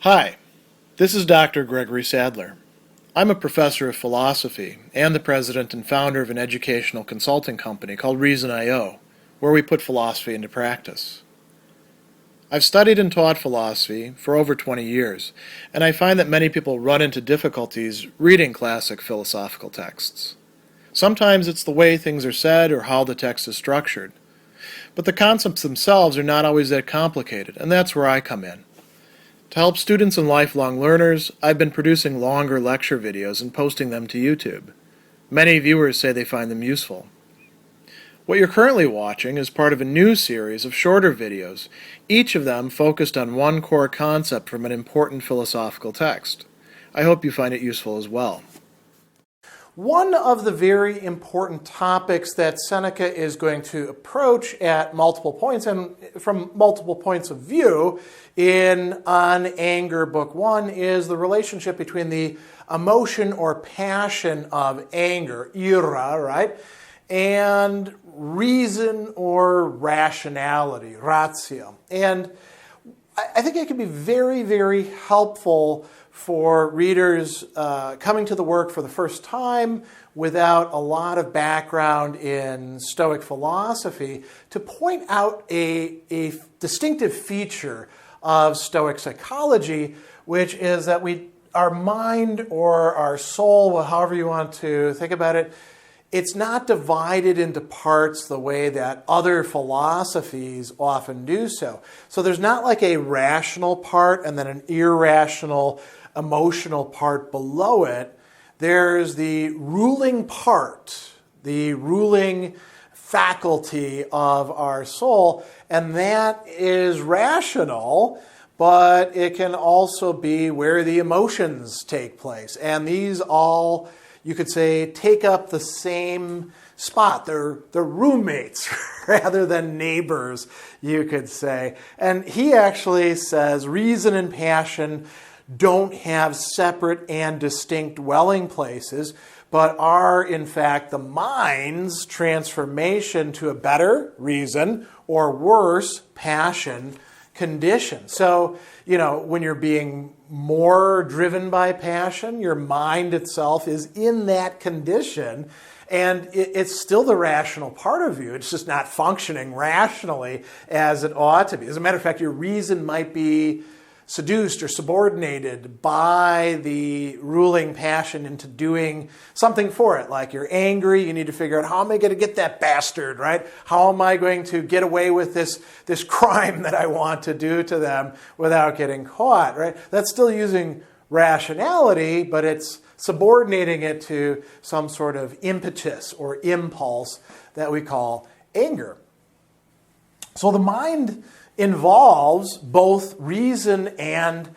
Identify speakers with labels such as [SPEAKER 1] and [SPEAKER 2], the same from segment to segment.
[SPEAKER 1] Hi, this is Dr. Gregory Sadler. I'm a professor of philosophy and the president and founder of an educational consulting company called Reason.io, where we put philosophy into practice. I've studied and taught philosophy for over 20 years, and I find that many people run into difficulties reading classic philosophical texts. Sometimes it's the way things are said or how the text is structured. But the concepts themselves are not always that complicated, and that's where I come in. To help students and lifelong learners, I've been producing longer lecture videos and posting them to YouTube. Many viewers say they find them useful. What you're currently watching is part of a new series of shorter videos, each of them focused on one core concept from an important philosophical text. I hope you find it useful as well. One of the very important topics that Seneca is going to approach at multiple points and from multiple points of view On Anger, Book 1, is the relationship between the emotion or passion of anger, ira, right, and reason or rationality, ratio. And I think it can be very, very helpful for readers coming to the work for the first time without a lot of background in Stoic philosophy to point out a distinctive feature of Stoic psychology, which is that our mind or our soul, however you want to think about it, it's not divided into parts the way that other philosophies often do so. So there's not like a rational part and then an irrational emotional part below it. There's the ruling part, the ruling faculty of our soul, and that is rational, but it can also be where the emotions take place. And these all, you could say, take up the same spot. They're roommates rather than neighbors, you could say. And he actually says reason and passion don't have separate and distinct dwelling places, but are, in fact, the mind's transformation to a better reason or worse passion condition. So, when you're being more driven by passion, your mind itself is in that condition, and it's still the rational part of you. It's just not functioning rationally as it ought to be. As a matter of fact, your reason might be seduced or subordinated by the ruling passion into doing something for it. Like you're angry, you need to figure out, how am I going to get that bastard, right? How am I going to get away with this crime that I want to do to them without getting caught, right? That's still using rationality, but it's subordinating it to some sort of impetus or impulse that we call anger. So the mind involves both reason and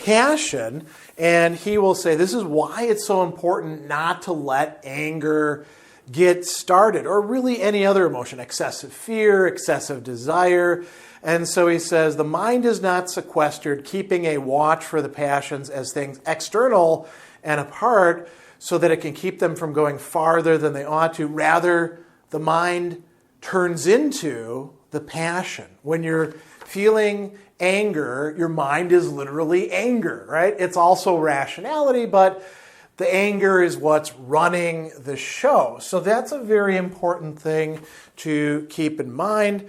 [SPEAKER 1] passion, and he will say this is why it's so important not to let anger get started, or really any other emotion, excessive fear, excessive desire. And so he says the mind is not sequestered, keeping a watch for the passions as things external and apart so that it can keep them from going farther than they ought to. Rather, the mind turns into the passion. When you're feeling anger, your mind is literally anger, right? It's also rationality, but the anger is what's running the show. So that's a very important thing to keep in mind.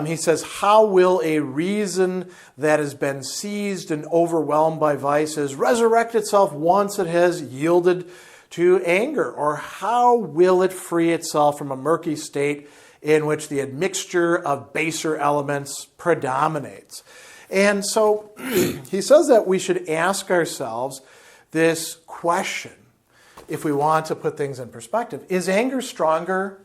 [SPEAKER 1] He says, how will a reason that has been seized and overwhelmed by vices resurrect itself once it has yielded to anger? Or how will it free itself from a murky state in which the admixture of baser elements predominates? And so he says that we should ask ourselves this question, if we want to put things in perspective. Is anger stronger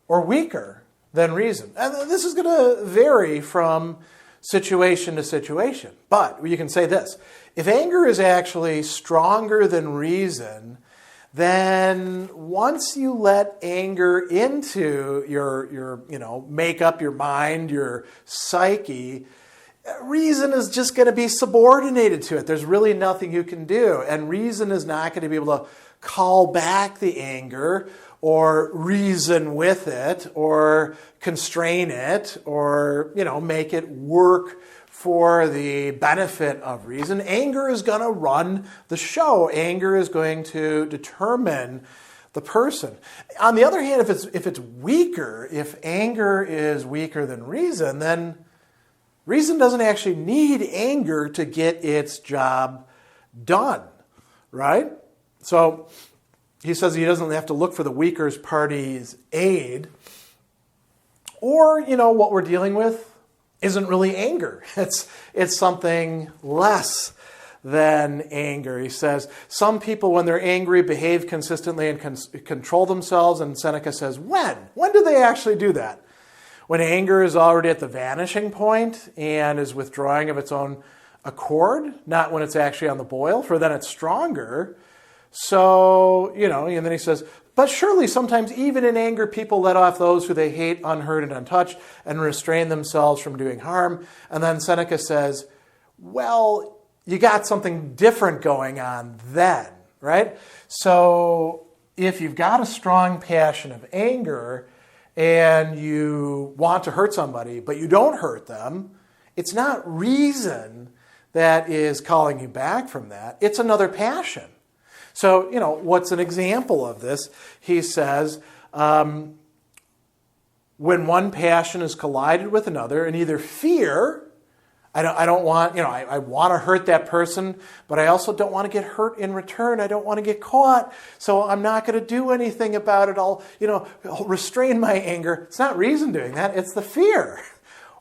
[SPEAKER 1] or weaker than reason? And this is going to vary from situation to situation. But you can say this: if anger is actually stronger than reason, then once you let anger into your make up your mind, your psyche, reason is just going to be subordinated to it. There's really nothing you can do. And reason is not going to be able to call back the anger or reason with it or constrain it or, make it work for the benefit of reason, anger is going to run the show. Anger is going to determine the person. On the other hand, if it's weaker, if anger is weaker than reason, then reason doesn't actually need anger to get its job done, right? So he says he doesn't have to look for the weaker party's aid. Or, what we're dealing with isn't really anger. It's something less than anger. He says, some people, when they're angry, behave consistently and control themselves. And Seneca says, when? When do they actually do that? When anger is already at the vanishing point and is withdrawing of its own accord, not when it's actually on the boil, for then it's stronger. So, and then he says, but surely sometimes even in anger, people let off those who they hate unheard and untouched and restrain themselves from doing harm. And then Seneca says, well, you got something different going on then, right? So if you've got a strong passion of anger and you want to hurt somebody, but you don't hurt them, it's not reason that is calling you back from that. It's another passion. So, what's an example of this? He says, when one passion is collided with another, and either fear, I don't want, I want to hurt that person, but I also don't want to get hurt in return. I don't want to get caught, so I'm not going to do anything about it. I'll restrain my anger. It's not reason doing that. It's the fear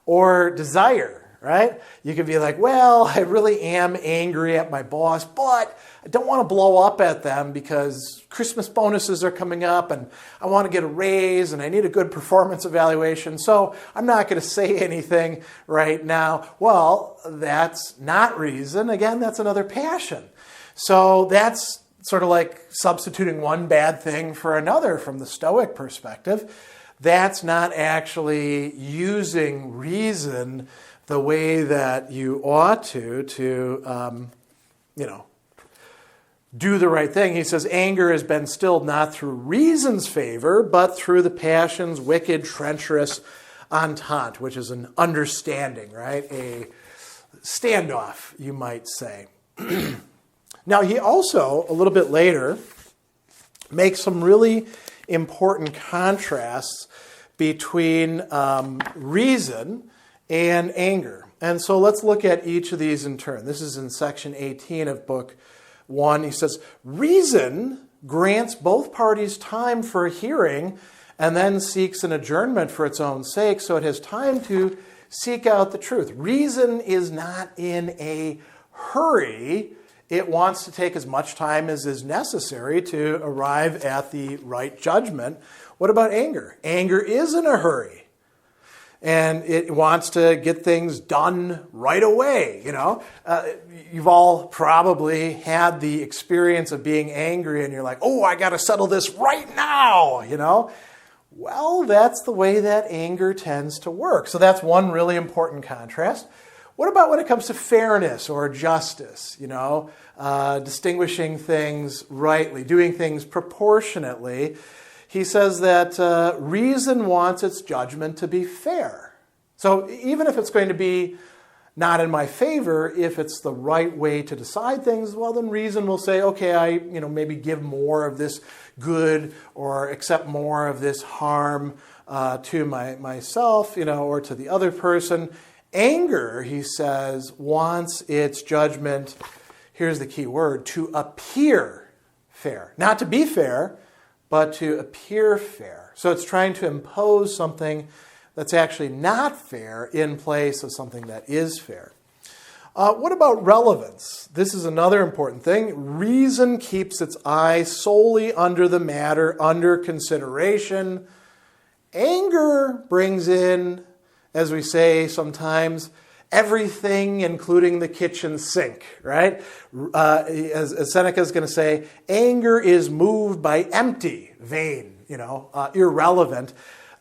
[SPEAKER 1] or desire. Right? You could be like, well, I really am angry at my boss, but I don't want to blow up at them because Christmas bonuses are coming up and I want to get a raise and I need a good performance evaluation, so I'm not going to say anything right now. Well, that's not reason. Again, that's another passion. So that's sort of like substituting one bad thing for another from the Stoic perspective. That's not actually using reason the way that you ought to do the right thing. He says, anger has been stilled not through reason's favor, but through the passion's wicked, treacherous entente, which is an understanding, right? A standoff, you might say. Now, he also, a little bit later, makes some really important contrasts between reason and anger. And so let's look at each of these in turn. This is in section 18 of book 1. He says, reason grants both parties time for a hearing and then seeks an adjournment for its own sake, so it has time to seek out the truth. Reason is not in a hurry. It wants to take as much time as is necessary to arrive at the right judgment. What about anger? Anger is in a hurry. And it wants to get things done right away, You've all probably had the experience of being angry and you're like, oh, I got to settle this right now, Well, that's the way that anger tends to work. So that's one really important contrast. What about when it comes to fairness or justice, distinguishing things rightly, doing things proportionately? He says that reason wants its judgment to be fair. So even if it's going to be not in my favor, if it's the right way to decide things, well, then reason will say, okay, I maybe give more of this good or accept more of this harm to myself, or to the other person. Anger, he says, wants its judgment, here's the key word, to appear fair. Not to be fair, but to appear fair. So it's trying to impose something that's actually not fair in place of something that is fair. What about relevance? This is another important thing. Reason keeps its eye solely under the matter under consideration. Anger brings in, as we say sometimes, everything, including the kitchen sink, right? As Seneca is going to say, anger is moved by empty, vain, irrelevant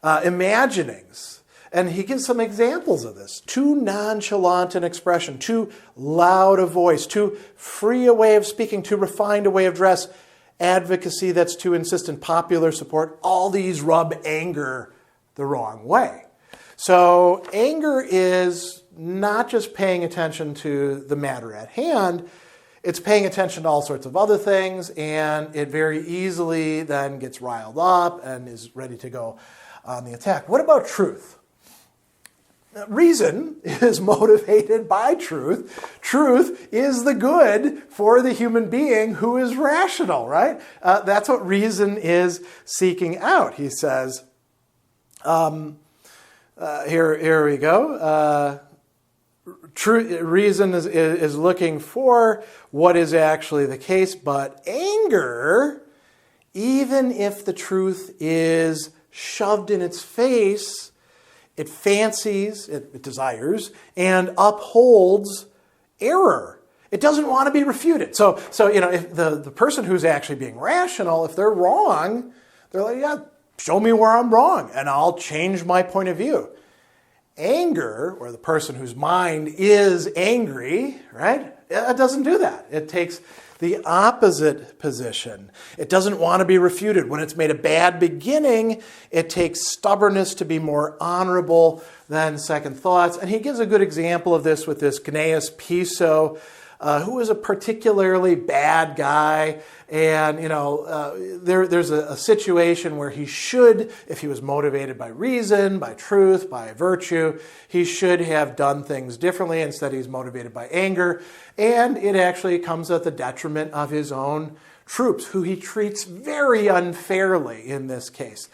[SPEAKER 1] imaginings. And he gives some examples of this. Too nonchalant an expression, too loud a voice, too free a way of speaking, too refined a way of dress, advocacy that's too insistent, popular support, all these rub anger the wrong way. So anger is
[SPEAKER 2] not just paying attention to the matter at hand, it's paying attention to all sorts of other things, and it very easily then gets riled up and is ready to go on the attack. What about truth? Reason is motivated by truth. Truth is the good for the human being who is rational, right? That's what reason is seeking out. He says, here we go. Reason is looking for what is actually the case, but anger, even if the truth is shoved in its face, it fancies, it desires, and upholds error. It doesn't want to be refuted. So if the person who's actually being rational, if they're wrong, they're like, yeah, show me where I'm wrong, and I'll change my point of view. Anger, or the person whose mind is angry, right? It doesn't do that. It takes the opposite position. It doesn't want to be refuted. When it's made a bad beginning, it takes stubbornness to be more honorable than second thoughts. And he gives a good example of this with this Gnaeus Piso, who was a particularly bad guy. And, there's a situation where he should, if he was motivated by reason, by truth, by virtue, he should have done things differently. Instead, he's motivated by anger. And it actually comes at the detriment of his own troops, who he treats very unfairly in this case.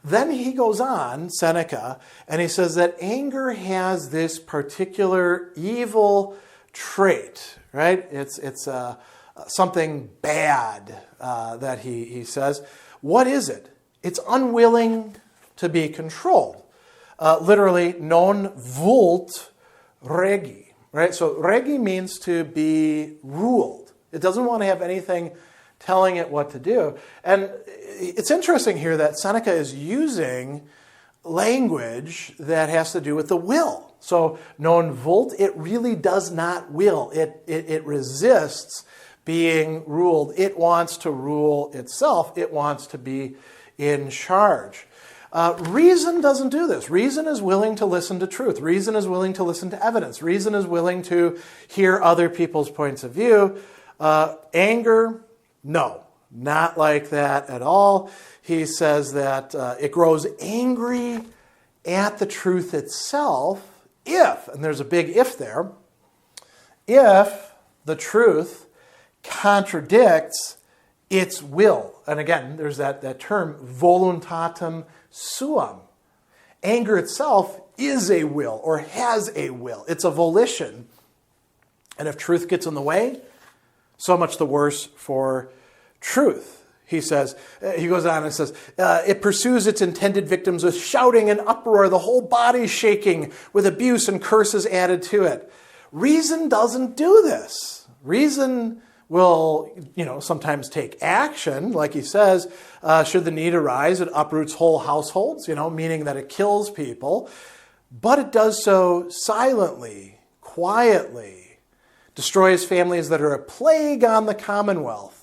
[SPEAKER 2] Then he goes on, Seneca, and he says that anger has this particular evil trait, right? It's something bad that he says. What is it? It's unwilling to be controlled. Literally, non vult regi, right? So regi means to be ruled. It doesn't want to have anything telling it what to do. And it's interesting here that Seneca is using language that has to do with the will. So non vult, it really does not will. It resists being ruled. It wants to rule itself. It wants to be in charge. Reason doesn't do this. Reason is willing to listen to truth. Reason is willing to listen to evidence. Reason is willing to hear other people's points of view. Anger, no, not like that at all. He says that it grows angry at the truth itself if, and there's a big if there, if the truth contradicts its will. And again, there's that term, voluntatem suam. Anger itself is a will, or has a will. It's a volition. And if truth gets in the way, so much the worse for truth. He says, he goes on and says, it pursues its intended victims with shouting and uproar, the whole body shaking, with abuse and curses added to it. Reason doesn't do this. Reason will, sometimes take action, like he says, should the need arise, it uproots whole households, meaning that it kills people, but it does so silently, quietly, destroys families that are a plague on the commonwealth.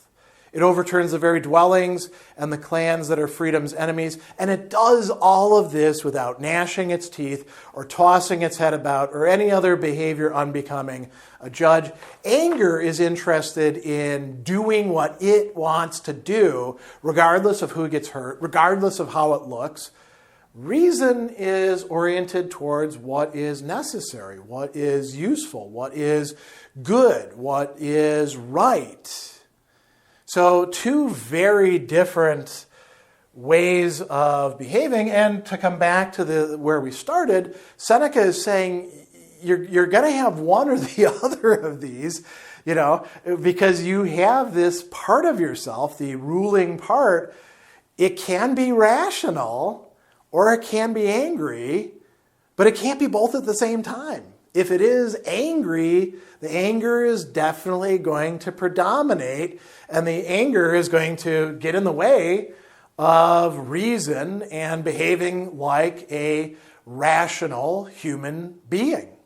[SPEAKER 2] It overturns the very dwellings and the clans that are freedom's enemies, and it does all of this without gnashing its teeth or tossing its head about or any other behavior unbecoming a judge. Anger is interested in doing what it wants to do, regardless of who gets hurt, regardless of how it looks. Reason is oriented towards what is necessary, what is useful, what is good, what is right. So two very different ways of behaving. And to come back to where we started, Seneca is saying you're going to have one or the other of these, because you have this part of yourself, the ruling part. It can be rational or it can be angry, but it can't be both at the same time. If it is angry, the anger is definitely going to predominate, and the anger is going to get in the way of reason and behaving like a rational human being.